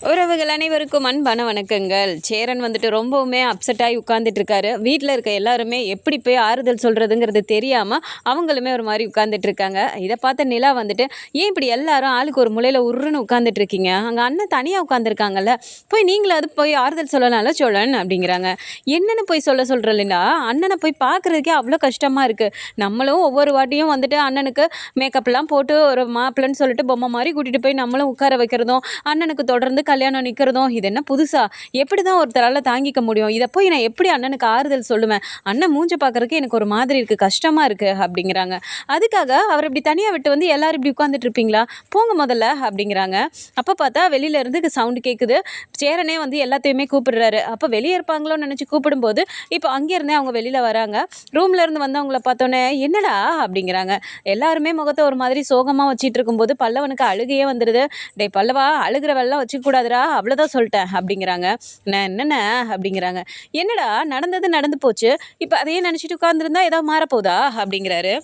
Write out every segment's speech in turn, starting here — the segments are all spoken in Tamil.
உறவுகள் அனைவருக்கும் அன்பான வணக்கங்கள். சேரன் வந்துட்டு ரொம்பவுமே அப்செட் ஆகி உட்கார்ந்துட்டு இருக்காரு. வீட்டில் இருக்க எல்லாருமே எப்படி போய் ஆறுதல் சொல்கிறதுங்கிறது தெரியாமல் அவங்களுமே ஒரு மாதிரி உட்கார்ந்துட்டு இருக்காங்க. இதை பார்த்த நிலா வந்துட்டு, ஏன் இப்படி எல்லாரும் ஆளுக்கு ஒரு மூலையில் உருன்னு உட்கார்ந்துட்டு இருக்கீங்க? அங்கே அண்ணன் தனியாக உட்காந்துருக்காங்கல்ல, போய் நீங்களாவது போய் ஆறுதல் சொல்லலாம்ல சோழன் அப்படிங்கிறாங்க. என்னென்னு போய் சொல்கிறீங்களா? அண்ணனை போய் பார்க்குறதுக்கே அவ்வளோ கஷ்டமாக இருக்குது. நம்மளும் ஒவ்வொரு வாட்டியும் வந்துட்டு அண்ணனுக்கு மேக்கப்லாம் போட்டு ஒரு மாப்பிள்ளைன்னு சொல்லிட்டு பொம்மை மாதிரி கூட்டிகிட்டு போய் நம்மளும் உட்கார வைக்கிறதும், அண்ணனுக்கு தொடர்ந்து கல்யாணம் நிற்கிறதும், இது என்ன புதுசா? எப்படி தான் ஒருத்தரால் தாங்கிக்க முடியும்? இதை போய் நான் எப்படி அண்ணனுக்கு ஆறுதல் சொல்லுவேன்? அண்ணன் மூஞ்ச பார்க்குறதுக்கு எனக்கு ஒரு மாதிரி இருக்குது, கஷ்டமாக இருக்குது அப்படிங்கிறாங்க. அதுக்காக அவர் இப்படி தனியாக விட்டு வந்து எல்லாரும் இப்படி உட்காந்துட்டு இருப்பீங்களா? போங்க முதல்ல அப்படிங்கிறாங்க. அப்போ பார்த்தா வெளியில இருந்து சவுண்டு கேட்குது. சேரனே வந்து எல்லாத்தையுமே கூப்பிடுறாரு. அப்போ வெளியே இருப்பாங்களோன்னு நினச்சி கூப்பிடும்போது இப்போ அங்கேருந்தே அவங்க வெளியில் வராங்க. ரூம்ல இருந்து வந்தவங்கள பார்த்தோன்னே, என்னடா அப்படிங்கிறாங்க. எல்லாருமே முகத்தை ஒரு மாதிரி சோகமாக வச்சிட்டு இருக்கும்போது பல்லவனுக்கு அழுகையே வந்துடுது. டே பல்லவா, அழுகிற வெள்ளம் வச்சுக்கூடாதுடா, அவ்வளோதான் சொல்லிட்டேன் அப்படிங்கிறாங்க. நான் என்னென்ன அப்படிங்கிறாங்க. என்னடா நடந்தது நடந்து போச்சு, இப்போ அதையே நினச்சிட்டு உட்காந்துருந்தா ஏதாவது மாறப்போதா அப்படிங்கிறாரு.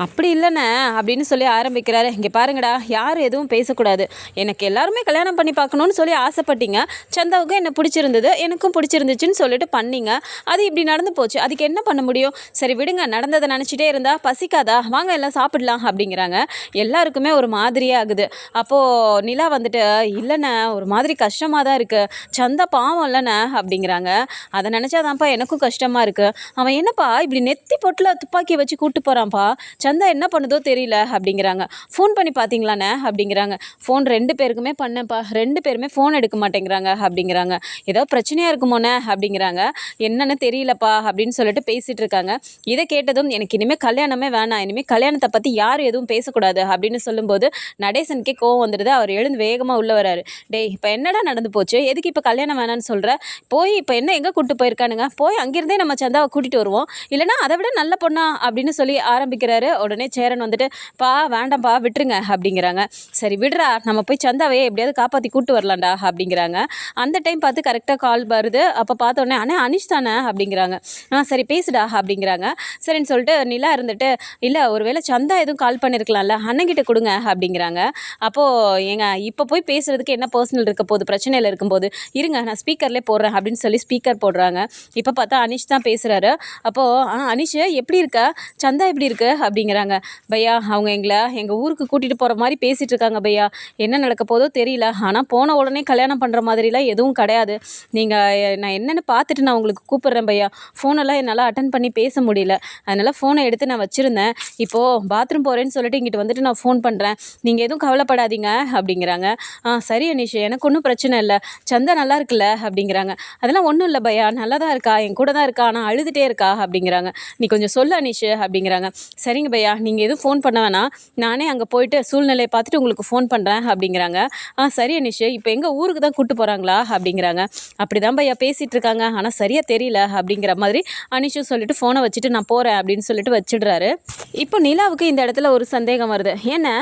அப்படி இல்லைண்ணே அப்படின்னு சொல்லி ஆரம்பிக்கிறாரு. இங்கே பாருங்கடா, யாரும் எதுவும் பேசக்கூடாது. எனக்கு எல்லாருமே கல்யாணம் பண்ணி பார்க்கணுன்னு சொல்லி ஆசைப்பட்டீங்க. சந்தாவுக்கும் என்ன பிடிச்சிருந்தது, எனக்கும் பிடிச்சிருந்துச்சுன்னு சொல்லிட்டு பண்ணீங்க. அது இப்படி நடந்து போச்சு, அதுக்கு என்ன பண்ண முடியும்? சரி விடுங்க, நடந்ததை நினச்சிட்டே இருந்தால் பசிக்காதா? வாங்க எல்லாம் சாப்பிடலாம் அப்படிங்கிறாங்க. எல்லாருக்குமே ஒரு மாதிரியே ஆகுது. அப்போது நிலா வந்துட்டு, இல்லைண்ணே ஒரு மாதிரி கஷ்டமாக தான் இருக்குது, சந்தா பாவம் இல்லைண்ணே அப்படிங்கிறாங்க. அதை நினச்சாதான்ப்பா எனக்கும் கஷ்டமாக இருக்குது. அவன் என்னப்பா இப்படி நெத்தி பொட்டில் துப்பாக்கியை வச்சு கூப்பிட்டு போகிறான்ப்பா, சந்தா என்ன பண்ணுதோ தெரியல அப்படிங்கிறாங்க. ஃபோன் பண்ணி பார்த்தீங்களாண்ணே அப்படிங்கிறாங்க. ஃபோன் 2 பேருக்குமே பண்ணேன்ப்பா, 2 பேருமே ஃபோன் எடுக்க மாட்டேங்கிறாங்க அப்படிங்கிறாங்க. ஏதோ பிரச்சனையாக இருக்குமோண்ணே அப்படிங்கிறாங்க. என்னன்னு தெரியலப்பா அப்படின்னு சொல்லிட்டு பேசிகிட்டு இருக்காங்க. இதை கேட்டதும், எனக்கு இனிமேல் கல்யாணமே வேணாம், இனிமேல் கல்யாணத்தை பற்றி யாரும் எதுவும் பேசக்கூடாது அப்படின்னு சொல்லும்போது நடேசனுக்கே கோவம் வந்துடுது. அவர் எழுந்து வேகமாக உள்ளே வராரு. டேய் இப்போ என்னடா நடந்து போச்சு, எதுக்கு இப்போ கல்யாணம் வேணான்னு சொல்கிற? போய் இப்போ என்ன எங்கே கூப்பிட்டு போயிருக்கானுங்க, போய் அங்கேருந்தே நம்ம சந்தாவை கூட்டிகிட்டு வருவோம், இல்லைனா அதை விட நல்ல பொண்ணா அப்படின்னு சொல்லி ஆரம்பிக்கிறாரு. உடனே சேரன் வந்துட்டு, பா வேண்டாம்ப்பா விட்டுருங்க அப்படிங்கிறாங்க. சரி விடுறா, நம்ம போய் சந்தாவையே எப்படியாவது காப்பாற்றி கூட்டு வரலாம்டா அப்படிங்கிறாங்க. அந்த டைம் பார்த்து கரெக்டாக கால் வருது. அப்போ பார்த்தோன்னே, அண்ணே அனிஷ் தானே அப்படிங்கிறாங்க. சரி பேசுடா அப்படிங்கிறாங்க. சரின்னு சொல்லிட்டு நிலா இருந்துட்டு, இல்லை ஒருவேளை சந்தா எதுவும் கால் பண்ணியிருக்கலாம்ல, அண்ணங்கிட்ட கொடுங்க அப்படிங்கிறாங்க. அப்போது ஏங்க இப்போ போய் பேசுகிறதுக்கு என்ன பர்சனல் இருக்க போகுது, பிரச்சனையில் இருக்கும்போது இருங்க நான் ஸ்பீக்கர்லேயே போடுறேன் அப்படின்னு சொல்லி ஸ்பீக்கர் போடுறாங்க. இப்போ பார்த்தா அனிஷ் தான் பேசுகிறாரு. அப்போது அனிஷ் எப்படி இருக்க, சந்தா எப்படி இருக்கு அப்படிங்கிறாங்க. பையா அவங்க எங்கள் ஊருக்கு கூட்டிகிட்டு போகிற மாதிரி பேசிகிட்டு இருக்காங்க பையா, என்ன நடக்க போதோ தெரியல, ஆனால் போன உடனே கல்யாணம் பண்ணுற மாதிரிலாம் எதுவும் கிடையாது. நான் என்னென்னு பார்த்துட்டு நான் உங்களுக்கு கூப்பிட்றேன் பையா. ஃபோனெல்லாம் என்னால் அட்டன் பண்ணி பேச முடியல, அதனால் ஃபோனை எடுத்து நான் வச்சுருந்தேன். இப்போது பாத்ரூம் போகிறேன்னு சொல்லிட்டு இங்கிட்டு வந்துட்டு நான் ஃபோன் பண்ணுறேன், நீங்கள் எதுவும் கவலைப்படாதீங்க அப்படிங்கிறாங்க. சரி அனிஷ், எனக்கு ஒன்றும் பிரச்சனை இல்லை, சந்தா நல்லா இருக்குல்ல அப்படிங்கிறாங்க. அதெல்லாம் ஒன்றும் இல்லை பையா, நல்லா தான் இருக்கா, என் கூட தான் இருக்கா, ஆனால் அழுதுகிட்டே இருக்கா அப்படிங்கிறாங்க. நீ கொஞ்சம் சொல்லு அனிஷ் அப்படிங்கிறாங்க. சரிங்க பையா, நீங்கள் எதுவும் ஃபோன் பண்ண வேணாம், நானே அங்கே போயிட்டு சூழ்நிலையை பார்த்துட்டு உங்களுக்கு ஃபோன் பண்ணுறேன் அப்படிங்கிறாங்க. சரி அனிஷ், இப்போ எங்கள் ஊருக்கு தான் கூப்பிட்டு போகிறாங்களா அப்படிங்கிறாங்க. அப்படி தான் பையா பேசிகிட்டு இருக்காங்க, ஆனால் சரியாக தெரியல அப்படிங்கிற மாதிரி அனிஷும் சொல்லிட்டு ஃபோனை வச்சுட்டு நான் போகிறேன் அப்படின்னு சொல்லிட்டு வச்சிடுறாரு. இப்போ நிலாவுக்கு இந்த இடத்துல ஒரு சந்தேகம் வருது. ஏன்னா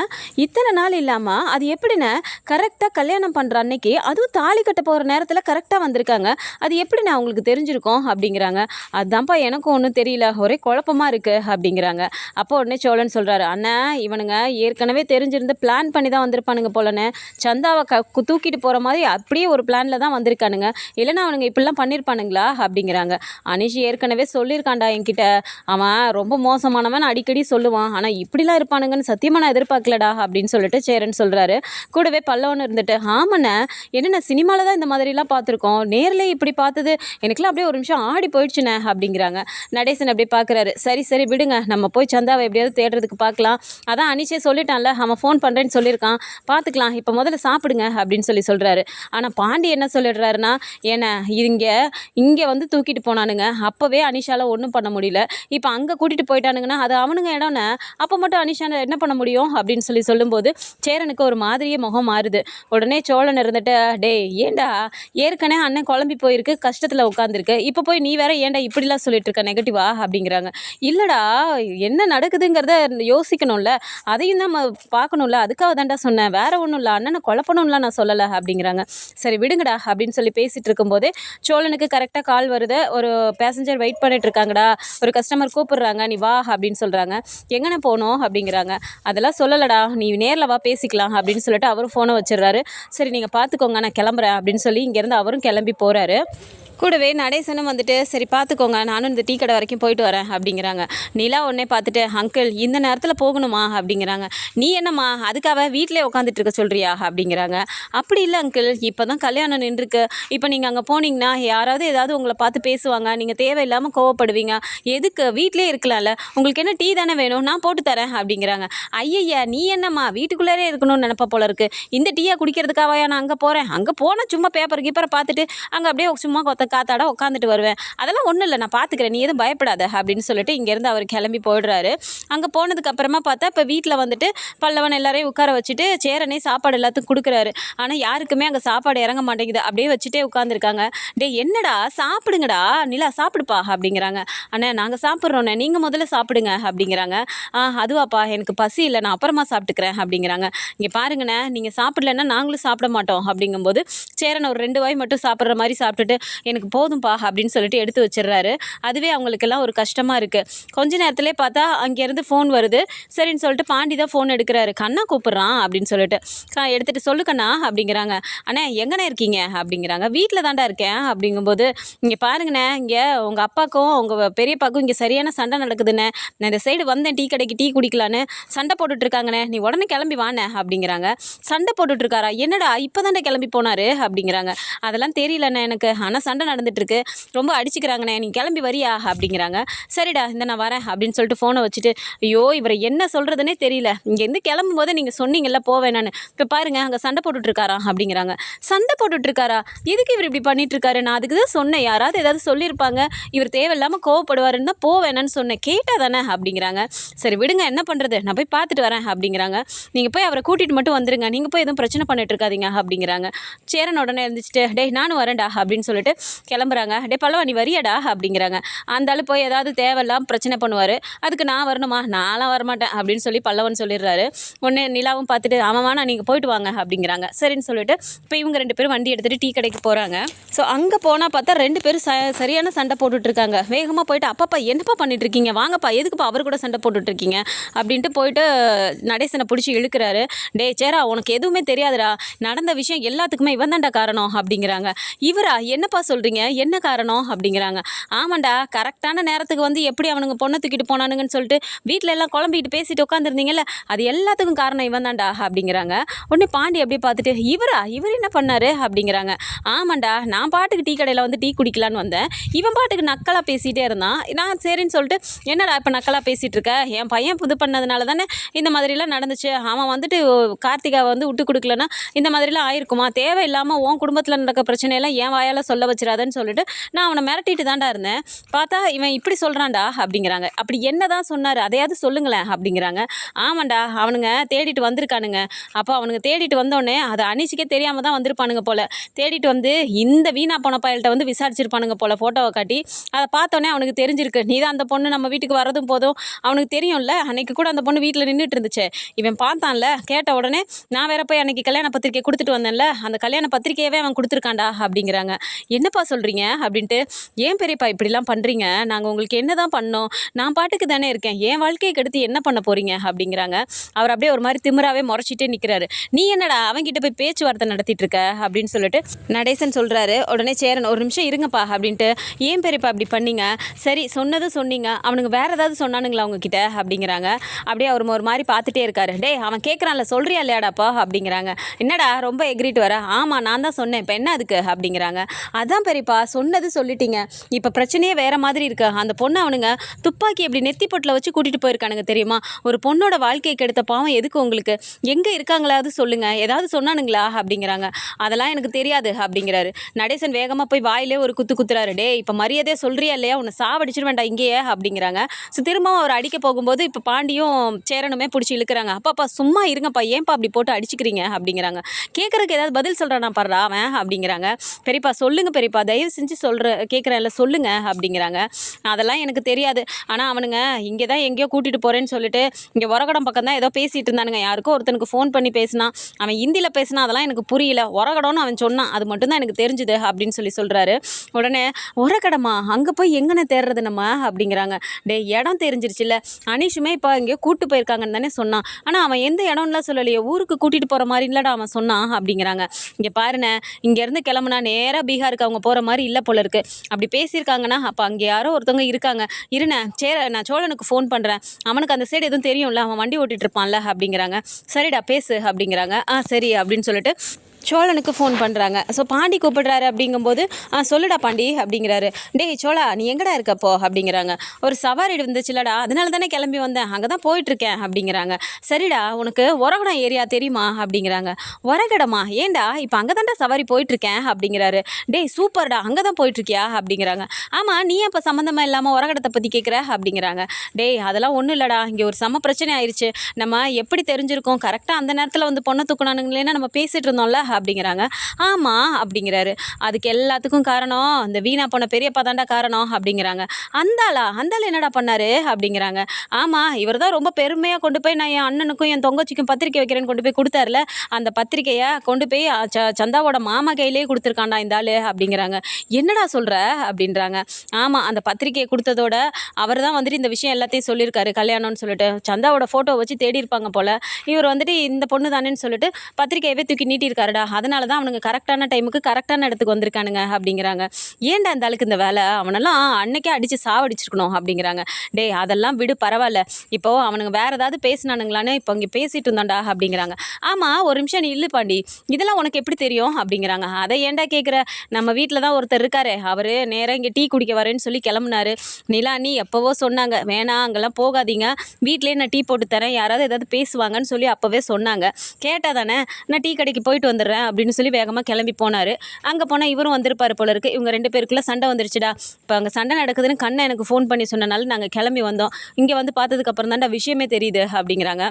இத்தனை நாள் இல்லாமல் அது எப்படின்னு கரெக்டாக கல்யாணம் பண்ணுற அன்னைக்கு, அதுவும் தாலி கட்ட போகிற நேரத்தில் கரெக்டாக வந்திருக்காங்க, அது எப்படின்னு அவங்களுக்கு தெரிஞ்சிருக்கோம் அப்படிங்கிறாங்க. அதுதான்ப்பா எனக்கும் ஒன்றும் தெரியல, ஒரே குழப்பமாக இருக்குது அப்படிங்கிறாங்க. அப்போ உடனே சோழன் சொல்கிறாரு, அண்ணா இவனுங்க ஏற்கனவே தெரிஞ்சிருந்து பிளான் பண்ணி தான் வந்திருப்பானுங்க போலன்னு, சந்தாவை தூக்கிட்டு போகிற மாதிரி அப்படியே ஒரு பிளானில் தான் வந்திருக்கானுங்க, இல்லைன்னா அவனுங்க இப்படிலாம் பண்ணியிருப்பானுங்களா அப்படிங்கிறாங்க. அனிஷ் ஏற்கனவே சொல்லியிருக்காண்டா என்கிட்ட, அவன் ரொம்ப மோசமானவன் அடிக்கடி சொல்லுவான், ஆனால் இப்படிலாம் இருப்பானுங்கன்னு சத்தியமாக நான் எதிர்பார்க்கலடா அப்படின்னு சொல்லிட்டு சேரன் சொல்கிறாரு. கூடவே பல்லவன் இருந்துட்டு, ஆமாண்ணே என்னென்ன சினிமாவில் தான் இந்த மாதிரிலாம் பார்த்துருக்கோம், நேரில் இப்படி பார்த்தது எனக்குலாம் அப்படியே ஒரு நிமிஷம் ஆடி போயிடுச்சுண்ணே அப்படிங்கிறாங்க. நடேசன் அப்படியே பார்க்குறாரு. சரி சரி விடுங்க, நம்ம போய் சந்தாவை எப்படியாவது தேடுறதுக்கு பார்க்கலாம், அதான் அனிஷே சொல்லிட்டான்ல, அவன் ஃபோன் பண்ணுறேன்னு சொல்லியிருக்கான், பார்த்துக்கலாம், இப்போ முதல்ல சாப்பிடுங்க அப்படின்னு சொல்கிறாரு. ஆனால் பாண்டி என்ன சொல்லிடுறாருன்னா, ஏன்னா இங்கே வந்து தூக்கிட்டு போனானுங்க, அப்போவே அனிஷால ஒன்றும் பண்ண முடியல, இப்போ அங்கே கூட்டிகிட்டு போயிட்டானுங்கன்னா அது அவனுங்க இடம்னு, அப்போ மட்டும் அனிஷால என்ன பண்ண முடியும் அப்படின்னு சொல்லும்போது சேரனுக்கு ஒரு மாதிரியே முகம் மாறுது. உடனே சோழன் இருந்துட்டு, டே ஏண்டா ஏற்கனவே அண்ணன் குழம்பி போயிருக்கு, கஷ்டத்தில் உட்காந்துருக்கு, இப்போ போய் நீ வேற ஏண்டா இப்படிலாம் சொல்லிட்டு இருக்க நெகட்டிவா அப்படிங்கிறாங்க. இல்லைடா என்ன நடக்குதுங்கிறத யோசிக்கணும்ல, அதையும் தான் பார்க்கணும்ல, அதுக்காக தான்டா சொன்னேன், வேற ஒன்றும் இல்லை, அண்ணனை குழப்பணும்லாம் நான் சொல்லலை அப்படிங்கிறாங்க. சரி விடுங்கடா அப்படின்னு சொல்லி பேசிகிட்டு இருக்கும்போதே சோழனுக்கு கரெக்டாக கால் வருது. ஒரு பேசஞ்சர் வெயிட் பண்ணிட்டு இருக்காங்கடா, ஒரு கஸ்டமர் கூப்பிடுறாங்க, நீ வா அப்படின்னு சொல்கிறாங்க. எங்கண்ணே போகணும் அப்படிங்கிறாங்க. அதெல்லாம் சொல்லலடா, நீ நேரில் வா பேசிக்கலாம் அப்படின்னு சொல்லிட்டு அவரும் ஃபோனை வச்சிடுறாரு. சரி நீங்கள் பார்த்துக்கோங்க, நான் கிளம்புறேன் அப்படின்னு சொல்லி இங்கேருந்து அவரும் கிளம்பி போகிறாரு. கூடவே நடேசனும் வந்துட்டு சரி பார்த்துக்கோங்க, நானும் இந்த டீ கடை வரைக்கும் போயிட்டு வரேன் அப்படிங்கிறாங்க. நிலா உடனே பார்த்துட்டு அங்கிள் இந்த நேரத்தில் போகணுமா அப்படிங்கிறாங்க. நீ என்னம்மா அதுக்காக வீட்டிலே உட்காந்துட்டு இருக்க சொல்கிறியா அப்படிங்கிறாங்க. அப்படி இல்லை அங்கிள், இப்போ தான் கல்யாணம் நின்றுருக்கு, இப்போ நீங்கள் அங்கே போனீங்கன்னா யாராவது ஏதாவது உங்களை பார்த்து பேசுவாங்க, நீங்கள் தேவையில்லாமல் கோவப்படுவீங்க, எதுக்கு வீட்டிலே இருக்கலாம்ல, உங்களுக்கு என்ன டீ தானே வேணும், நான் போட்டு தரேன் அப்படிங்கிறாங்க. ஐயய்யா நீ என்னம்மா வீட்டுக்குள்ளே இருக்கணும்னு நினப்பா போல இருக்கு, இந்த டீயை குடிக்கிறதுக்காக நான் அங்கே போகிறேன், அங்கே போனால் சும்மா பேப்பர் கீப்பரை பார்த்துட்டு அங்கே அப்படியே சும்மா காத்தாட உட்காந்துட்டு வருவேன், அதெல்லாம் ஒன்றும் இல்லை, நான் பார்த்துக்கிறேன், நீ எதுவும் பயப்படாத அப்படின்னு சொல்லிட்டு இங்கேருந்து அவர் கிளம்பி போயிடுறாரு. அங்கே போனதுக்கு அப்புறமா பார்த்தா இப்போ வீட்டில் வந்துட்டு பல்லவன் எல்லாரையும் உட்கார வச்சுட்டு சேரனே சாப்பாடு எல்லாத்துக்கும் கொடுக்குறாரு. ஆனால் யாருக்குமே அங்கே சாப்பாடு இறங்க மாட்டேங்குது, அப்படியே வச்சுட்டே உட்காந்துருக்காங்க. டே என்னடா சாப்பிடுங்கடா, நிலா சாப்பிடுப்பா அப்படிங்கிறாங்க. அண்ணா நாங்கள் சாப்பிட்றோண்ணே, நீங்கள் முதல்ல சாப்பிடுங்க அப்படிங்கிறாங்க. அதுவாப்பா எனக்கு பசி இல்லை, நான் அப்புறமா சாப்பிட்டுக்கிறேன் அப்படிங்கிறாங்க. இங்கே பாருங்கண்ணே, நீங்கள் சாப்பிடலன்னா நாங்களும் சாப்பிட மாட்டோம் அப்படிங்கும்போது சேரன் ஒரு 2 வாய் மட்டும் சாப்பிட்ற மாதிரி சாப்பிட்டுட்டு எனக்கு போதும்பா அப்படின்னு சொல்லிட்டு எடுத்து வச்சிடுறாரு. அதுவே அவங்களுக்கெல்லாம் ஒரு கஷ்டமாக இருக்குது. கொஞ்ச நேரத்துலேயே பார்த்தா அங்கேருந்து ஃபோன் வருது. சரின்னு சொல்லிட்டு பாண்டி தான் ஃபோன் எடுக்கிறாரு. கண்ணா கூப்பிட்றான் அப்படின்னு சொல்லிட்டு எடுத்துகிட்டு சொல்லு கண்ணா அப்படிங்கிறாங்க. அண்ணே எங்கண்ணே இருக்கீங்க அப்படிங்கிறாங்க. வீட்டில் தாண்டா இருக்கேன் அப்படிங்கும்போது இங்கே பாருங்கண்ணே, இங்கே உங்கள் அப்பாவுக்கும் உங்கள் பெரியப்பாக்கும் இங்கே சரியான சண்டை நடக்குதுண்ணே, நான் இந்த சைடு வந்தேன் டீ கடைக்கு டீ குடிக்கலான்னு, சண்டை போட்டுட்ருக்காங்கண்ணே, நீ உடனே கிளம்பி வாண்ணே அப்படிங்கிறாங்க. சண்டை போட்டுட்ருக்காரா, என்னடா இப்போ தாண்டா கிளம்பி போனார் அப்படிங்கிறாங்க. அதெல்லாம் தெரியலண்ணே எனக்கு, ஆனால் சண்டை நடந்துட்டுருக்கு, ரொம்ப அடிச்சுக்கிறாங்கண்ணே, நீ கிளம்பி வரியா அப்படிங்கிறாங்க. சரிடா இந்த நான் வரேன் அப்படின்னு சொல்லிட்டு ஃபோனை வச்சுட்டு ஐயோ இவரை என்ன சொல்கிறதுனே தெரியல, இங்கேருந்து கிளம்பும் போது நீங்கள் சொன்னீங்கல்ல போவேனான்னு, இப்போ பாருங்க அங்கே சண்டை போட்டுட்ருக்காரா அப்படிங்கிறாங்க. சண்டை போட்டுட்ருக்காரா, எதுக்கு இவர் இப்படி பண்ணிட்டுருக்காரு, நான் அதுக்கு தான் சொன்னேன், யாராவது ஏதாவது சொல்லியிருப்பாங்க, இவர் தேவையில்லாமல் கோவப்படுவாருன்னு தான் போவேனான்னு சொன்னேன், கேட்டால் தானே அப்படிங்கிறாங்க. சரி விடுங்க என்ன பண்ணுறது, நான் போய் பார்த்துட்டு வரேன் அப்படிங்கிறாங்க. நீங்கள் போய் அவரை கூட்டிகிட்டு மட்டும் வந்துருங்க, நீங்கள் போய் எதுவும் பிரச்சனை பண்ணிட்டு இருக்காதீங்க அப்படிங்கிறாங்க. சேரன் உடனே இருந்துச்சுட்டு டேய் நானும் வரேன்டா அப்படின்னு சொல்லிட்டு கிளம்புறாங்க. டே பல்லவா நீ வரியாடா அப்படிங்கிறாங்க. அந்த ஆள் போய் ஏதாவது தேவையில்லாமல் பிரச்சனை பண்ணுவார், அதுக்கு நான் வரணுமா, நான்லாம் வரமாட்டேன் அப்படின்னு சொல்லி பல்லவன் சொல்லிடுறாரு. உடனே நிலாவும் பார்த்துட்டு ஆமாம்மா நீங்கள் போயிட்டு வாங்க அப்படிங்கிறாங்க. சரின்னு சொல்லிட்டு இப்போ இவங்க 2 பேரும் வண்டி எடுத்துகிட்டு டீ கடைக்கு போகிறாங்க. ஸோ அங்கே போனால் பார்த்தா 2 பேரும் சரியான சண்டை போட்டுட்ருக்காங்க. வேகமாக போயிட்டு அப்பாப்பா என்னப்பா பண்ணிட்டு இருக்கீங்க, வாங்கப்பா எதுக்குப்பா அவர் கூட சண்டை போட்டுட்ருக்கீங்க அப்படின்ட்டு போயிட்டு நடேசனை பிடிச்சி இழுக்கிறாரு. டே சேரா உனக்கு எதுவுமே தெரியாதுடா, நடந்த விஷயம் எல்லாத்துக்குமே இவன் தான்டா காரணம் அப்படிங்கிறாங்க. இவரா என்னப்பா சொல்கிறீங்க, என்ன காரணம் அப்படிங்கிறாங்க. ஆமாண்டா கரெக்டான நேரத்துக்கு வந்து எப்படி அவனுங்க பொண்ணை தூக்கிட்டு போனானுங்கன்னு சொல்லிட்டு வீட்டில் எல்லாம் குழம்பிக்கிட்டு பேசிட்டு உட்காந்துருந்தீங்கல்ல, அது எல்லாத்துக்கும் காரணம் இவன் தான்டா அப்படிங்கிறாங்க. உடனே பாண்டி அப்படியே பார்த்துட்டு இவர் என்ன பண்ணாரு அப்படிங்கிறாங்க. ஆமாண்டா நான் பாட்டுக்கு டீ கடையில் வந்து டீ குடிக்கலான்னு வந்தேன், இவன் பாட்டுக்கு நக்கலாக பேசிகிட்டே இருந்தான், நான் சரின்னு சொல்லிட்டு என்னடா இப்போ நக்கலாக பேசிகிட்டு இருக்க, என் பையன் இது பண்ணதுனால தானே இந்த மாதிரிலாம் நடந்துச்சு, அவன் வந்துட்டு கார்த்திகாவை வந்து விட்டு கொடுக்கலன்னா இந்த மாதிரிலாம் ஆயிருக்குமா, தேவையில்லாமல் உன் குடும்பத்தில் நடக்க பிரச்சனையெல்லாம் என் வாயால் சொல்ல வச்சிடாதன்னு சொல்லிட்டு நான் அவனை மிரட்டிட்டு தாண்டா இருந்தேன், பார்த்தா இவன் இப்படி சொல்கிறான்டா அப்படிங்கிறாங்க. அப்படி என்ன தான் சொன்னார் அதையாவது சொல்லுங்களேன் அப்படிங்கிறாங்க. ஆமாண்டா அவனுங்க தேடிட்டு வந்திருக்கானுங்க, அப்போ அவனுங்க தேடிட்டு வந்தோடனே அதை அனிச்சிக்கே தெரியாமல் தான் வந்திருப்பானுங்க போல், தேடிட்டு வந்து இந்த வீணா போன பயல்கிட்ட வந்து விசாரிச்சிருப்பானுங்க போல், ஃபோட்டோவை காட்டி அதை பார்த்தோன்னே அவனுக்கு தெரிஞ்சிருக்கு நீ தான் அந்த பொண்ணு நம்ம வீட்டுக்கு வரதும் போதும் அவனுக்கு தெரியும்ல, அன்னைக்கு கூட அந்த பொண்ணு வீட்டில் நின்றுட்டு இருந்துச்சு, இவன் பார்த்தான்ல, கேட்ட உடனே நான் வேற போய் அன்னைக்கு கல்யாண பத்திரிக்கை கொடுத்துட்டு வந்தேன்ல, அந்த கல்யாண பத்திரிக்கையவே அவன் கொடுத்துருக்கான்டா அப்படிங்கிறாங்க. என்னப்பா சொல்கிறீங்க அப்படின்ட்டு, ஏன் பெரியப்பா இப்படிலாம் பண்ணுறீங்க, நாங்கள் உங்களுக்கு என்ன தான் பண்ணோம், நான் பாட்டுக்கு தானே இருக்கேன், என் வாழ்க்கையை கெடுத்து என்ன பண்ண போகிறீங்க அப்படிங்கிறாங்க. அவர் அப்படியே ஒரு மாதிரி திமிராவே முறைச்சிட்டே நிற்கிறாரு. நீ என்னடா அவங்ககிட்ட போய் பேச்சுவார்த்தை நடத்திட்டு இருக்க அப்படின்னு சொல்லிட்டு நடேசன் சொல்கிறாரு. உடனே சேரன் ஒரு நிமிஷம் இருங்கப்பா அப்படின்ட்டு, ஏன் பெரியப்பா அப்படி பண்ணீங்க, சரி சொன்னதும் சொன்னீங்க, அவனுக்கு வேற ஏதாவது சொன்னானுங்களா அவங்கக்கிட்ட அப்படிங்கிறாங்க. அப்படியே அவர் ஒரு மாதிரி பார்த்துட்டே இருக்காரு. டே அவன் கேட்குறான்ல சொல்கிறியா இல்லையாடாப்பா அப்படிங்கிறாங்க. என்னடா ரொம்ப எக்ரிட்டு வர, ஆமாம் நான் தான் சொன்னேன், இப்போ என்ன அதுக்கு அப்படிங்கிறாங்க. அதான் பெரியப்பா சொன்னது சொல்லிட்டீங்க, இப்போ பிரச்சனையே வேறு மாதிரி இருக்கு, அந்த பொண்ணு அவனுங்க துப்பாக்கி எப்படி நெத்தி பொட்டில் வச்சு கூட்டிகிட்டு போயிருக்கானுங்க தெரியுமா, ஒரு பொண்ணோட வாழ்க்கையை கெடுத்த பாவம் எதுக்கு உங்களுக்கு, எங்கே இருக்காங்களாவது சொல்லுங்கள், ஏதாவது சொன்னானுங்களா அப்படிங்கிறாங்க. அதெல்லாம் எனக்கு தெரியாது அப்படிங்கிறாரு. நடேசன் வேகமாக போய் வாயிலே ஒரு குத்துறாரு. டே இப்போ மரியாதையே சொல்கிறியா இல்லையா, உன்னை சாவடிச்சிட வேண்டாம் இங்கேயே அப்படிங்கிறாங்க. ஸோ திரும்பவும் அவர் அடிக்க போகும்போது இப்போ பாண்டியும் சேரனுமே பிடிச்சி இழுக்கிறாங்க. அப்பாப்பா சும்மா இருங்கப்பா, ஏன்ப்பா அப்படி போட்டு அடிச்சுக்கிறீங்க அப்படிங்கிறாங்க. கேட்குறதுக்கு ஏதாவது பதில் சொல்கிறானா படுறா அவன் அப்படிங்கிறாங்க. பெரியப்பா சொல்லுங்க பெரியப்பா, தயவு செஞ்சு கேட்குறேன்ல சொல்லுங்க அப்படிங்கிறாங்க. அதெல்லாம் எனக்கு தெரியாது. ஆனால் அவனுங்க இங்கே தான் எங்கேயோ கூட்டிகிட்டு போகிறேன்னு சொல்லிட்டு இங்கே உரகடம் பக்கம் தான் ஏதோ பேசிகிட்டு இருந்தானுங்க. யாருக்கோ ஒருத்தனுக்கு ஃபோன் பண்ணி பேசினான். அவன் ஹிந்தியில் பேசினா அதெல்லாம் எனக்கு புரியல. உரகடம்னு அவன் சொன்னான். அது மட்டும்தான் எனக்கு தெரிஞ்சுது அப்படின்னு சொல்கிறாரு. உடனே உரகடமா அங்கே போய் எங்கன்னு தேடுறது நம்ம அப்படிங்கிறாங்க. இடம் தெரிஞ்சிருச்சுல்ல, அனீஷுமே இப்போ இங்கே கூட்டு போயிருக்காங்கன்னு தானே சொன்னான். ஆனால் அவன் எந்த இடம்லாம் சொல்லலையே, ஊருக்கு கூட்டிகிட்டு போகிற மாதிரி இல்லடா அவன் சொன்னான் அப்படிங்கிறாங்க. இங்கே பாருண்ணே, இங்கேருந்து கிளம்புனா நேராக பீகாருக்கு அவங்க போகிற மாதிரி இல்லை போல இருக்குது. அப்படி பேசியிருக்காங்கன்னா அப்போ அங்கே யாரோ ஒருத்தவங்க இருக்காங்க. இருண்ணே நான் சோழனுக்கு ஃபோன் பண்ணுறேன், அவனுக்கு அந்த சைடு எதுவும் தெரியும்ல, அவன் வண்டி ஓட்டிகிட்டு இருப்பான்ல அப்படிங்கிறாங்க. சரிடா பேசு அப்படிங்கிறாங்க. சரி அப்படின்னு சொல்லிட்டு சோழனுக்கு ஃபோன் பண்ணுறாங்க. ஸோ பாண்டி கூப்பிடுறாரு. அப்படிங்கும்போது சொல்லுடா பாண்டி அப்படிங்கிறாரு. சோழா நீ எங்கடா இருக்கப்போ அப்படிங்கிறாங்க. ஒரு சவாரி இருந்துச்சுலடா, அதனால தானே கிளம்பி வந்தேன், அங்கே தான் போயிட்டுருக்கேன் அப்படிங்கிறாங்க. சரிடா உனக்கு ஒரகடம் ஏரியா தெரியுமா அப்படிங்கிறாங்க. ஒரகடமா, ஏண்டா இப்போ அங்கே தான்டா சவாரி போயிட்டுருக்கேன் அப்படிங்கிறாரு. சூப்பர்டா, அங்கே தான் போயிட்டுருக்கியா அப்படிங்கிறாங்க. ஆமாம், நீ அப்போ சம்மந்தமாக இல்லாமல் ஒரகடத்தை பற்றி கேட்குற அப்படிங்கிறாங்க. அதெல்லாம் ஒன்றும் இல்லைடா, இங்கே ஒரு செம பிரச்சனை ஆயிடுச்சு. நம்ம எப்படி தெரிஞ்சிருக்கோம், கரெக்டாக அந்த நேரத்தில் வந்து பொண்ணை தூக்குனானுங்களேன்னா நம்ம பேசிகிட்டு இருந்தோம்ல அப்படிங்கிறாங்க. ஆமாம் அப்படிங்கிறாரு. அதுக்கு எல்லாத்துக்கும் காரணம் இந்த வீணா போன பெரியப்பா தாண்டா காரணம் அப்படிங்கிறாங்க. அந்தாள் என்னடா பண்ணாரு அப்படிங்கிறாங்க. ஆமாம், இவர் தான் ரொம்ப பெருமையாக கொண்டு போய் நான் என் அண்ணனுக்கும் என் தொங்கச்சிக்கும் பத்திரிக்கை வைக்கிறேன்னு கொண்டு போய் கொடுத்தாருல, அந்த பத்திரிக்கையை கொண்டு போய் சந்தாவோட மாமா கையிலே கொடுத்துருக்காண்டா இந்த ஆள் அப்படிங்கிறாங்க. என்னடா சொல்கிற அப்படின்றாங்க. ஆமாம், அந்த பத்திரிக்கையை கொடுத்ததோட அவர் தான் வந்துட்டு இந்த விஷயம் எல்லாத்தையும் சொல்லியிருக்காரு, கல்யாணம்னு சொல்லிட்டு சந்தாவோட ஃபோட்டோ வச்சு தேடி இருப்பாங்க போல். இவர் வந்துட்டு இந்த பொண்ணு தானேன்னு சொல்லிட்டு பத்திரிக்கையவே தூக்கி நீட்டியிருக்காருடா, அதனால தான் அவனுங்க கரெக்டான டைமுக்கு கரெக்டான இடத்துக்கு வந்திருக்கானுங்க அப்படிங்கிறாங்க. ஏன்டா அந்த ஆளுக்கு இந்த வேலை, அவனெல்லாம் அன்னைக்கே அடித்து சாவடிச்சிருக்கணும் அப்படிங்கிறாங்க. அதெல்லாம் விடு பரவாயில்ல, இப்போது அவனுங்க வேறு ஏதாவது பேசினானுங்களான்னு இப்போ இங்கே பேசிகிட்டு இருந்தாண்டா அப்படிங்கிறாங்க. ஆமாம், ஒரு நிமிஷம் நீ இல்லை பாண்டி, இதெல்லாம் உனக்கு எப்படி தெரியும் அப்படிங்கிறாங்க. அதை ஏன்டா கேட்குற, நம்ம வீட்டில் தான் ஒருத்தர் இருக்காரு, அவர் நேராக இங்கே டீ குடிக்க வரேன்னு சொல்லி கிளம்புனாரு. நிலா நீ எப்போவோ சொன்னாங்க, வேணாம் அங்கெல்லாம் போகாதீங்க, வீட்டிலே நான் டீ போட்டு தரேன், யாராவது ஏதாவது பேசுவாங்கன்னு சொல்லி அப்போவே சொன்னாங்க. கேட்டால் தானே நான் டீ கடைக்கு போயிட்டு வந்துடுறேன் அப்படின்னு சொல்லி வேகமாக கிளம்பி போனார். அங்கே போனால் இவரும் வந்திருப்பார் போல இருக்குது. இவங்க 2 பேருக்குள்ள சண்டை வந்துருச்சுடா. இப்போ அங்கே சண்டை நடக்குதுன்னு கண்ணை எனக்கு ஃபோன் பண்ணி சொன்னனால நாங்கள் கிளம்பி வந்தோம். இங்கே வந்து பார்த்ததுக்கப்புறம் தான்டா விஷயமே தெரியுது அப்படிங்கிறாங்க.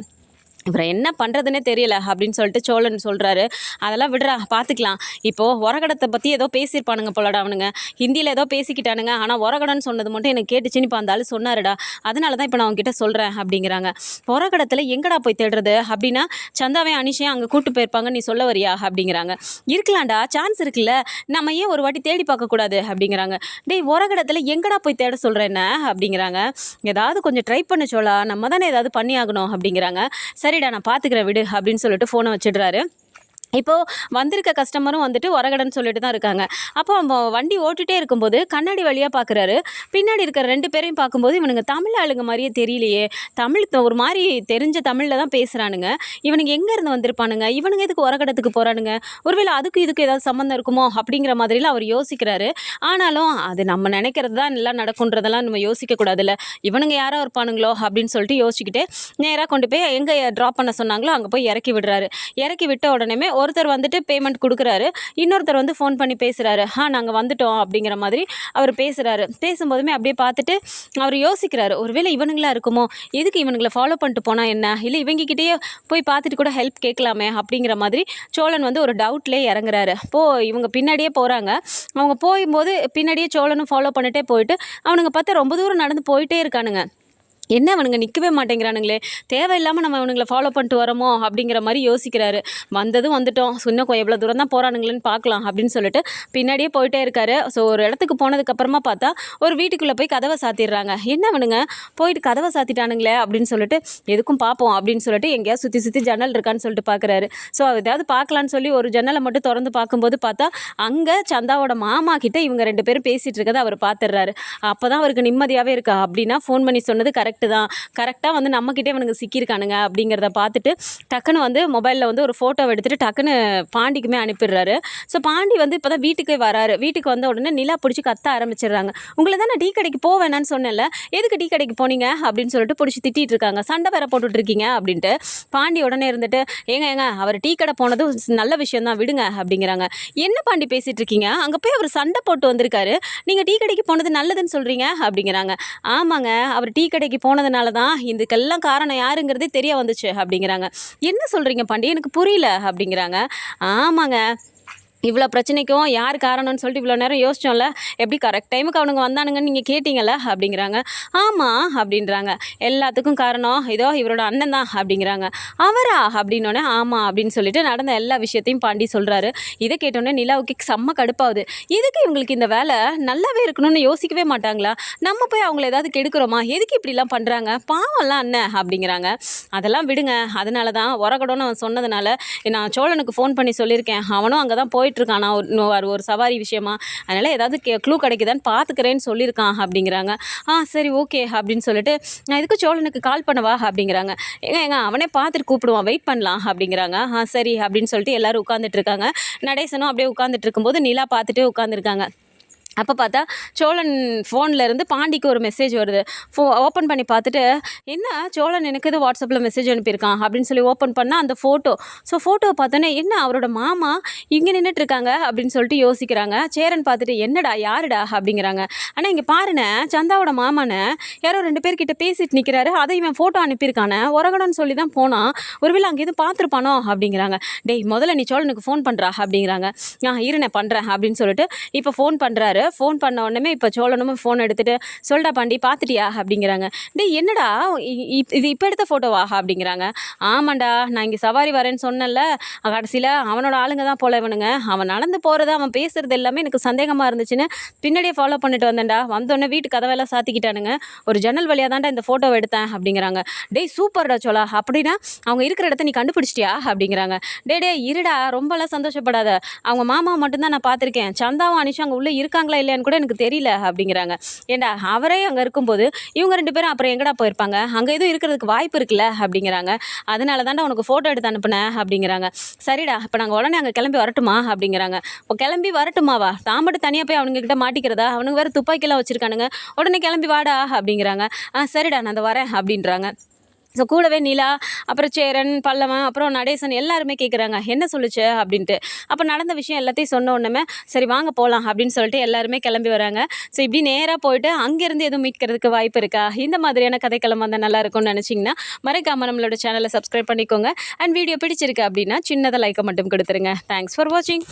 இவரை என்ன பண்ணுறதுனே தெரியல அப்படின்னு சொல்லிட்டு சோழன் சொல்கிறாரு. அதெல்லாம் விடுறா பார்த்துக்கலாம், இப்போது ஒரகடத்தை பற்றி ஏதோ பேசியிருப்பானுங்க போலடா அவனுங்க, ஹிந்தியில் ஏதோ பேசிக்கிட்டானுங்க, ஆனால் ஒரகடன்னு சொன்னது மட்டும் எனக்கு கேட்டுச்சுன்னு இப்போ அந்த ஆள் சொன்னாருடா, அதனால தான் இப்போ நான் அவங்ககிட்ட சொல்கிறேன் அப்படிங்கிறாங்க. ஒரகடத்தில் எங்கடா போய் தேடுறது அப்படின்னா சந்தாவே அனிஷையும் அங்கே கூட்டு போயிருப்பாங்க, நீ சொல்ல வரியா அப்படிங்கிறாங்க. இருக்கலாம்டா, சான்ஸ் இருக்குல்ல, நம்ம ஏன் ஒரு வாட்டி தேடி பார்க்கக்கூடாது அப்படிங்கிறாங்க. ஒரகடத்தில் எங்கடா போய் தேட சொல்கிறேன் என்ன அப்படிங்கிறாங்க. ஏதாவது கொஞ்சம் ட்ரை பண்ண சோழா, நம்ம தானே ஏதாவது பண்ணி ஆகணும் அப்படிங்கிறாங்க. சரிடா நான் பார்த்துக்கிறேன் விடு அப்படின்னு சொல்லிட்டு ஃபோனை வச்சிடுறாரு. இப்போது வந்திருக்க கஸ்டமரும் வந்துட்டு ஒரகடன்னு சொல்லிட்டு தான் இருக்காங்க. அப்போ வண்டி ஓட்டிகிட்டே இருக்கும்போது கண்ணாடி வழியாக பார்க்குறாரு. பின்னாடி இருக்கிற 2 பேரையும் பார்க்கும்போது இவனுங்க தமிழ் ஆளுங்க மாதிரியே தெரியலையே, தமிழ் ஒரு மாதிரி தெரிஞ்ச தமிழில் தான் பேசுகிறானுங்க, இவனுங்க எங்கேருந்து வந்திருப்பானுங்க, இவனுங்க எதுக்கு ஒரகடத்துக்கு போகிறானுங்க, ஒருவேளை அதுக்கு இதுக்கு ஏதாவது சம்மந்தம் இருக்குமோ அப்படிங்கிற மாதிரிலாம் அவர் யோசிக்கிறாரு. ஆனாலும் அது நம்ம நினைக்கிறது தான் எல்லாம் நடக்குன்றதெல்லாம் நம்ம யோசிக்கக்கூடாதுல்ல, இவனுங்க யாரோ இருப்பானுங்களோ அப்படின்னு சொல்லிட்டு யோசிச்சுக்கிட்டே நேராக கொண்டு போய் எங்கே ட்ராப் பண்ண சொன்னாங்களோ அங்கே போய் இறக்கி விடுறாரு. இறக்கி விட்ட உடனே ஒருத்தர் வந்துட்டு பேமெண்ட் கொடுக்குறாரு, இன்னொருத்தர் வந்து ஃபோன் பண்ணி பேசுகிறாரு. நாங்கள் வந்துட்டோம் அப்படிங்கிற மாதிரி அவர் பேசுகிறாரு. பேசும்போதுமே அப்படியே பார்த்துட்டு அவர் யோசிக்கிறாரு, ஒருவேளை இவனுங்களா இருக்குமோ, எதுக்கு இவனுங்களை ஃபாலோ பண்ணிட்டு போனால் என்ன, இல்லை இவங்ககிட்டயே போய் பார்த்துட்டு கூட ஹெல்ப் கேட்கலாமே அப்படிங்கிற மாதிரி சோழன் வந்து ஒரு டவுட்லேயே இறங்குறாரு. இவங்க பின்னாடியே போகிறாங்க. அவங்க போகும்போது பின்னாடியே சோழனும் ஃபாலோ பண்ணிட்டே போயிட்டு அவனுங்க பார்த்தா ரொம்ப தூரம் நடந்து போயிட்டே இருக்கானுங்க. என்ன அவனுங்க நிற்கவே மாட்டேங்கிறானுங்களே, தேவையில்லாமல் நம்ம இவனுங்களை ஃபாலோ பண்ணிட்டு வரோமோ அப்படிங்கிற மாதிரி யோசிக்கிறாரு. வந்துட்டோம், இன்னும் எவ்வளோ தூரம் தான் போகிறானுங்களேன்னு பார்க்கலாம் அப்படின்னு சொல்லிட்டு பின்னாடியே போயிட்டே இருக்காரு. ஸோ ஒரு இடத்துக்கு போனதுக்கப்புறமா பார்த்தா ஒரு வீட்டுக்குள்ளே போய் கதவை சாத்திடுறாங்க. என்ன அவனுங்க போயிட்டு கதவை சாத்திட்டானுங்களே அப்படின்னு சொல்லிட்டு எதுக்கும் பார்ப்போம் அப்படின்னு சொல்லிட்டு எங்கேயாவது சுற்றி ஜன்னல் இருக்கான்னு சொல்லிட்டு பார்க்குறாரு. ஸோ ஏதாவது பார்க்கலான்னு சொல்லி ஒரு ஜன்னலை மட்டும் திறந்து பார்க்கும்போது பார்த்தா அங்கே சந்தாவோட மாமா கிட்ட இவங்க 2 பேரும் பேசிகிட்டு இருக்கதை அவர் பார்த்துடுறாரு. அப்போ தான் அவருக்கு நிம்மதியாகவே இருக்கா. அப்படின்னா ஃபோன் பண்ணி சொன்னது கரெக்டாக வந்து நம்மக்கிட்டே இவனுங்க சிக்கியிருக்கானுங்க அப்படிங்கிறத பார்த்துட்டு டக்குன்னு வந்து மொபைலில் வந்து ஒரு ஃபோட்டோ எடுத்துகிட்டு டக்குன்னு பாண்டிக்குமே அனுப்பிடுறாரு. ஸோ பாண்டி வந்து இப்போ தான் வீட்டுக்கே வராரு. வீட்டுக்கு வந்த உடனே நிலா பிடிச்சி கத்த ஆரம்பிச்சிடுறாங்க. உங்களை தான் நான் டீ கடைக்கு போவேனான்னு சொன்னேன்ல, எதுக்கு டீ கடைக்கு போனீங்க அப்படின்னு சொல்லிட்டு பிடிச்சி திட்டிகிட்டு இருக்காங்க, சண்டை வேற போட்டுட்ருக்கீங்க அப்படின்ட்டு. பாண்டி உடனே இருந்துட்டு ஏங்க அவர் டீ கடை போனது நல்ல விஷயம் தான் விடுங்க அப்படிங்கிறாங்க. என்ன பாண்டி பேசிகிட்டு இருக்கீங்க, அங்கே போய் அவர் சண்டை போட்டு வந்திருக்காரு, நீங்கள் டீ கடைக்கு போனது நல்லதுன்னு சொல்கிறீங்க அப்படிங்கிறாங்க. ஆமாங்க, அவர் டீ கடைக்கு போனதுனால தான் இதுக்கெல்லாம் காரணம் யாருங்கிறதே தெரிய வந்துச்சு அப்படிங்கிறாங்க. என்ன சொல்கிறீங்க பாண்டி, எனக்கு புரியல அப்படிங்கிறாங்க. ஆமாங்க, இவ்வளோ பிரச்சனைக்கும் யார் காரணம்னு சொல்லிட்டு இவ்வளோ நேரம் யோசிச்சோம்ல, எப்படி கரெக்ட் டைமுக்கு அவனுங்க வந்தானுங்கன்னு நீங்கள் கேட்டிங்கல்ல அப்படிங்கிறாங்க. ஆமாம் அப்படின்றாங்க. எல்லாத்துக்கும் காரணம் இதோ இவரோட அண்ணன் தான் அப்படிங்கிறாங்க. அவரா அப்படின்னோடனே ஆமாம் அப்படின்னு சொல்லிட்டு நடந்த எல்லா விஷயத்தையும் பாண்டி சொல்கிறாரு. இதை கேட்டோன்னே நிலாவுக்கு செம்ம கடுப்பாகுது. எதுக்கு இவங்களுக்கு இந்த வேலை நல்லாவே இருக்கணும்னு யோசிக்கவே மாட்டாங்களா? நம்ம போய் அவங்கள ஏதாவது கெடுக்கிறோமா? எதுக்கு இப்படிலாம் பண்ணுறாங்க? பாவம்லாம் அண்ணன் அப்படிங்கிறாங்க. அதெல்லாம் விடுங்க, அதனால தான் உரகடோன்னு அவன் சொன்னதுனால நான் சோழனுக்கு ஃபோன் பண்ணி சொல்லியிருக்கேன். அவனும் அங்கே தான் போயிட்டுருக்கான். நான் ஒரு சவாரி விஷயமா, அதனால் ஏதாவது க்ளூ கிடைக்குதான்னு பார்த்துக்கிறேன்னு சொல்லியிருக்கான் அப்படிங்கிறாங்க. சரி ஓகே அப்படின்னு சொல்லிட்டு நான் இதுக்கு சோழனுக்கு கால் பண்ணவா அப்படிங்கிறாங்க. ஏங்க அவனே பார்த்துட்டு கூப்பிடுவான், வெயிட் பண்ணலாம் அப்படிங்கிறாங்க. சரி அப்படின்னு சொல்லிட்டு எல்லோரும் உட்காந்துட்டு இருக்காங்க. நடேசனும் அப்படியே உட்காந்துட்டு இருக்கும்போது நிலா பார்த்துட்டு உட்காந்துருக்காங்க. அப்போ பார்த்தா சோழன் ஃபோனில் இருந்து பாண்டிக்கு ஒரு மெசேஜ் வருது. ஓப்பன் பண்ணி பார்த்துட்டு என்ன சோழன் எனக்கு இது வாட்ஸ்அப்பில் மெசேஜ் அனுப்பியிருக்கான் அப்படின்னு சொல்லி ஓப்பன் பண்ணால் அந்த ஃபோட்டோ. ஸோ ஃபோட்டோவை பார்த்தோன்னே என்ன அவரோட மாமா இங்கே நின்றுட்டுருக்காங்க அப்படின்னு சொல்லிட்டு யோசிக்கிறாங்க. சேரன் பார்த்துட்டு என்னடா யாருடா அப்படிங்கிறாங்க. ஆனால் இங்கே பாருண்ணே, சந்தாவோட மாமானே யாரோ 2 பேர்கிட்ட பேசிட்டு நிற்கிறாரு. அதை இவன் ஃபோட்டோ அனுப்பியிருக்கானே, உரகடன்னு சொல்லி தான் போனான். ஒருவேளை அங்கே எதுவும் பார்த்துருப்பானோ அப்படிங்கிறாங்க. டேய் முதல்ல நீ சோழனுக்கு ஃபோன் பண்ணுறா அப்படிங்கிறாங்க. இருண்ணே பண்ணுறேன் அப்படின்னு சொல்லிட்டு இப்போ ஃபோன் பண்ணுறாரு. ஃபோன் பண்ண உடனே இப்போ சோழனும் ஃபோன் எடுத்துகிட்டு சொல்டா பாண்டி பார்த்துட்டியா அப்படிங்கிறாங்க. டேய் என்னடா இது இப்போ எடுத்த ஃபோட்டோவா அப்படிங்கிறாங்க. ஆமாண்டா, நான் இங்கே சவாரி வரேன்னு சொன்னேன்ல, கடைசியில் அவனோட ஆளுங்க தான் போல இவனுங்க. அவன் நடந்து போகிறது அவன் பேசுகிறது எல்லாமே எனக்கு சந்தேகமாக இருந்துச்சுன்னு பின்னாடியே ஃபாலோ பண்ணிட்டு வந்தேன்டா. வந்தோடனே வீட்டு கதவெல்லாம் சாத்திக்கிட்டானுங்க. ஒரு ஜன்னல் வழியாக தான்டா இந்த ஃபோட்டோவை எடுத்தேன் அப்படிங்கிறாங்க. டேய் சூப்பர்டா சோழா, அப்படின்னா அவங்க இருக்கிற இடத்த நீ கண்டுபிடிச்சிட்டியா அப்படிங்கிறாங்க. டே இருடா, ரொம்பலாம் சந்தோஷப்படாத. அவங்க மாமாவை மட்டும்தான் நான் பார்த்துருக்கேன். சந்தாவும் அனிஷா அங்கே உள்ளே இருக்காங்களா இல்லையான்னு கூட எனக்கு தெரியல அப்படிங்கிறாங்க. ஏண்டா அவரே அங்கே இருக்கும்போது இவங்க 2 பேரும் அப்புறம் எங்கடா போயிருப்பாங்க? அங்கே எதுவும் இருக்கிறதுக்கு வாய்ப்பு இருக்குல்ல அப்படிங்கிறாங்க. அதனால தாண்டா உனக்கு ஃபோட்டோ எடுத்து அனுப்புனேன் அப்படிங்கிறாங்க. சரிடா, இப்போ நாங்கள் உடனே அங்கே கிளம்பி வரட்டுமா அப்படிங்கிறாங்க. இப்போ கிளம்பி வரட்டுமாவா? தான் மட்டும் தனியாக போய் அவனுங்க கிட்ட மாட்டிக்கிறதா? அவனுங்க வேறு துப்பாக்கிலாம் வச்சுருக்கானுங்க. உடனே கிளம்பி வாடா அப்படிங்கிறாங்க. சரிடா நான் அந்த வரேன் அப்படின்றாங்க. ஸோ கூடவே நிலா, அப்புறம் சேரன், பல்லவன், அப்புறம் நடேசன் எல்லாருமே கேட்குறாங்க என்ன சொல்லுச்சு அப்படின்ட்டு. அப்போ நடந்த விஷயம் எல்லாத்தையும் சொன்ன உடனே சரி வாங்க போகலாம் அப்படின்னு சொல்லிட்டு எல்லாருமே கிளம்பி வராங்க. ஸோ இப்படி நேராக போயிட்டு அங்கேருந்து எதுவும் மீட்கிறதுக்கு வாய்ப்பு இருக்கா? இந்த மாதிரியான கதைக்களம் வந்தால் நல்லா இருக்கும்னு நினச்சிங்கன்னா மறக்காமல் நம்மளோட சேனலை சப்ஸ்கிரைப் பண்ணிக்கோங்க. அண்ட் வீடியோ பிடிச்சிருக்கு அப்படின்னா சின்னதாக லைக்கை மட்டும் கொடுத்துருங்க. தேங்க்ஸ் ஃபார் வாட்சிங்.